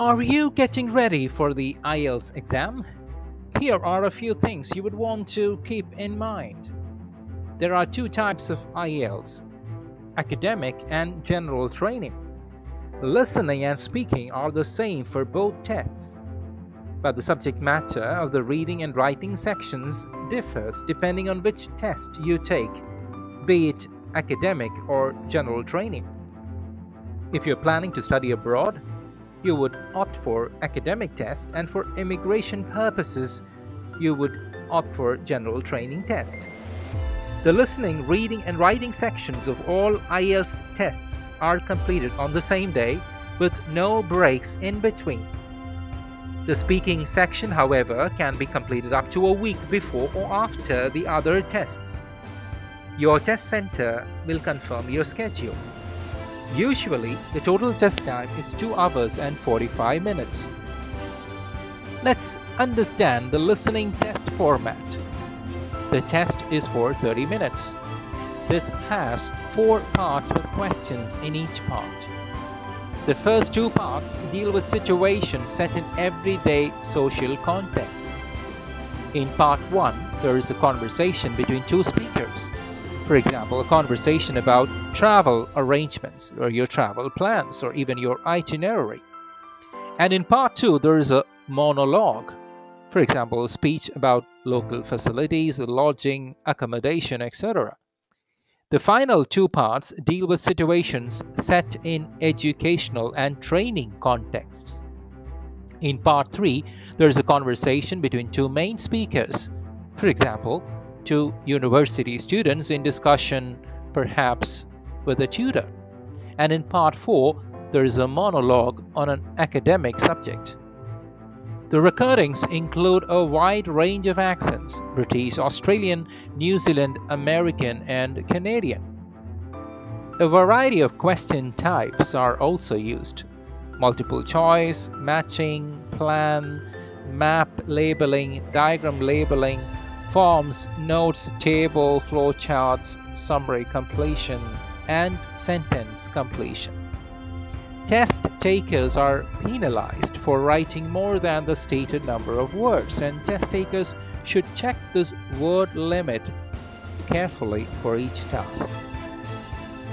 Are you getting ready for the IELTS exam? Here are a few things you would want to keep in mind. There are two types of IELTS: academic and general training. Listening and speaking are the same for both tests, but the subject matter of the reading and writing sections differs depending on which test you take, be it academic or general training. If you're planning to study abroad, you would opt for academic test, and for immigration purposes, you would opt for general training test. The listening, reading and writing sections of all IELTS tests are completed on the same day with no breaks in between. The speaking section, however, can be completed up to a week before or after the other tests. Your test center will confirm your schedule. Usually, the total test time is 2 hours and 45 minutes. Let's understand the listening test format. The test is for 30 minutes. This has 4 parts with questions in each part. The first 2 parts deal with situations set in everyday social contexts. In part 1, there is a conversation between 2 speakers. For example, a conversation about travel arrangements or your travel plans or even your itinerary. And in part 2, there is a monologue. For example, a speech about local facilities, lodging, accommodation, etc. The final 2 parts deal with situations set in educational and training contexts. In part 3, there is a conversation between 2 main speakers. For example, 2 university students in discussion, perhaps with a tutor. And in part 4, there is a monologue on an academic subject. The recordings include a wide range of accents: British, Australian, New Zealand, American, and Canadian. A variety of question types are also used: multiple choice, matching, plan, map labeling, diagram labeling, forms, notes, table, flowcharts, summary completion, and sentence completion. Test takers are penalized for writing more than the stated number of words, and test takers should check this word limit carefully for each task.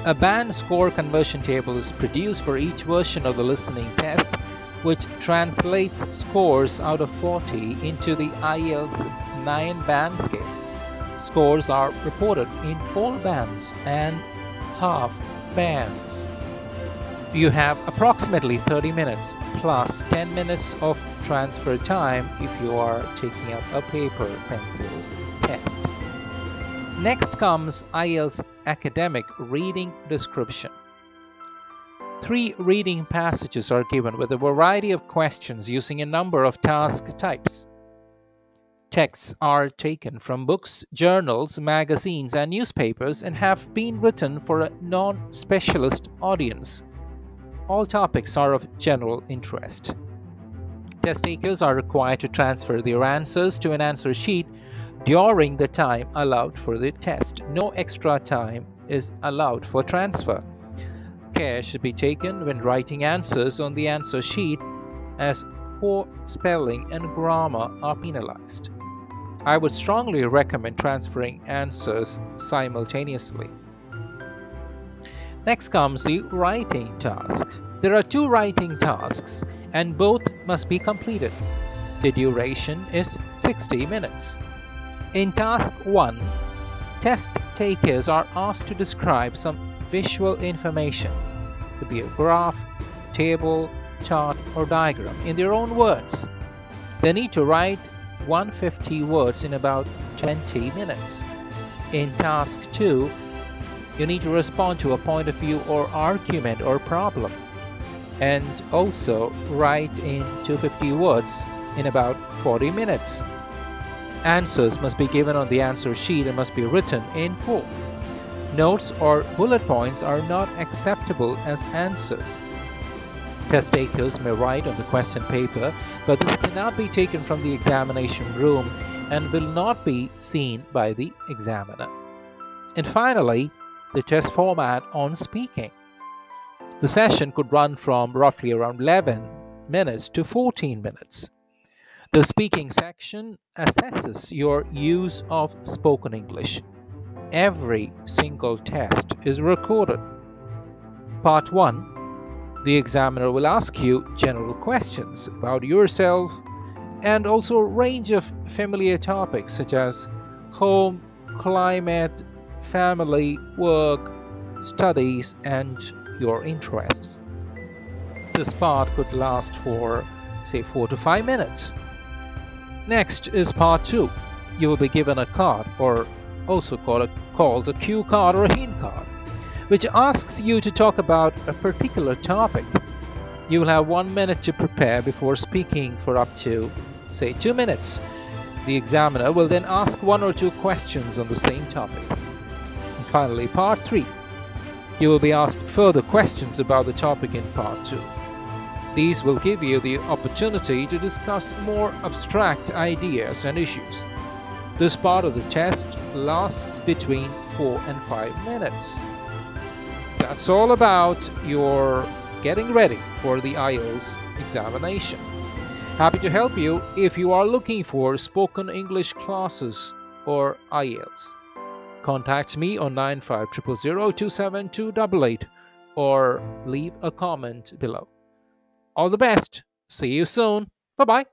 A band score conversion table is produced for each version of the listening test, which translates scores out of 40 into the IELTS 9-band scale. Scores are reported in full bands and half bands. You have approximately 30 minutes plus 10 minutes of transfer time if you are taking up a paper pencil test. Next comes IELTS academic reading description. 3 reading passages are given with a variety of questions using a number of task types. Texts are taken from books, journals, magazines, and newspapers and have been written for a non-specialist audience. All topics are of general interest. Test takers are required to transfer their answers to an answer sheet during the time allowed for the test. No extra time is allowed for transfer. Care should be taken when writing answers on the answer sheet, as poor spelling and grammar are penalized. I would strongly recommend transferring answers simultaneously. Next comes the writing task. There are 2 writing tasks and both must be completed. The duration is 60 minutes. In task 1, test takers are asked to describe some visual information. It could be a graph, table, chart, or diagram in their own words. They need to write 150 words in about 20 minutes. In task 2, you need to respond to a point of view or argument or problem, and also write in 250 words in about 40 minutes. Answers must be given on the answer sheet and must be written in full. Notes or bullet points are not acceptable as answers. Test takers may write on the question paper, but this cannot be taken from the examination room and will not be seen by the examiner. And finally, the test format on speaking. The session could run from roughly around 11 minutes to 14 minutes. The speaking section assesses your use of spoken English. Every single test is recorded. Part 1. The examiner will ask you general questions about yourself and also a range of familiar topics such as home, climate, family, work, studies, and your interests. This part could last for, say, 4 to 5 minutes. Next is part 2. You will be given a card, or also called a cue card or a hint card, which asks you to talk about a particular topic. You will have 1 minute to prepare before speaking for up to, say, 2 minutes. The examiner will then ask 1 or 2 questions on the same topic. And finally, part 3. You will be asked further questions about the topic in part 2. These will give you the opportunity to discuss more abstract ideas and issues. This part of the test lasts between 4 and 5 minutes. That's all about your getting ready for the IELTS examination. Happy to help you if you are looking for spoken English classes or IELTS. Contact me on 9500027288 or leave a comment below. All the best. See you soon. Bye-bye.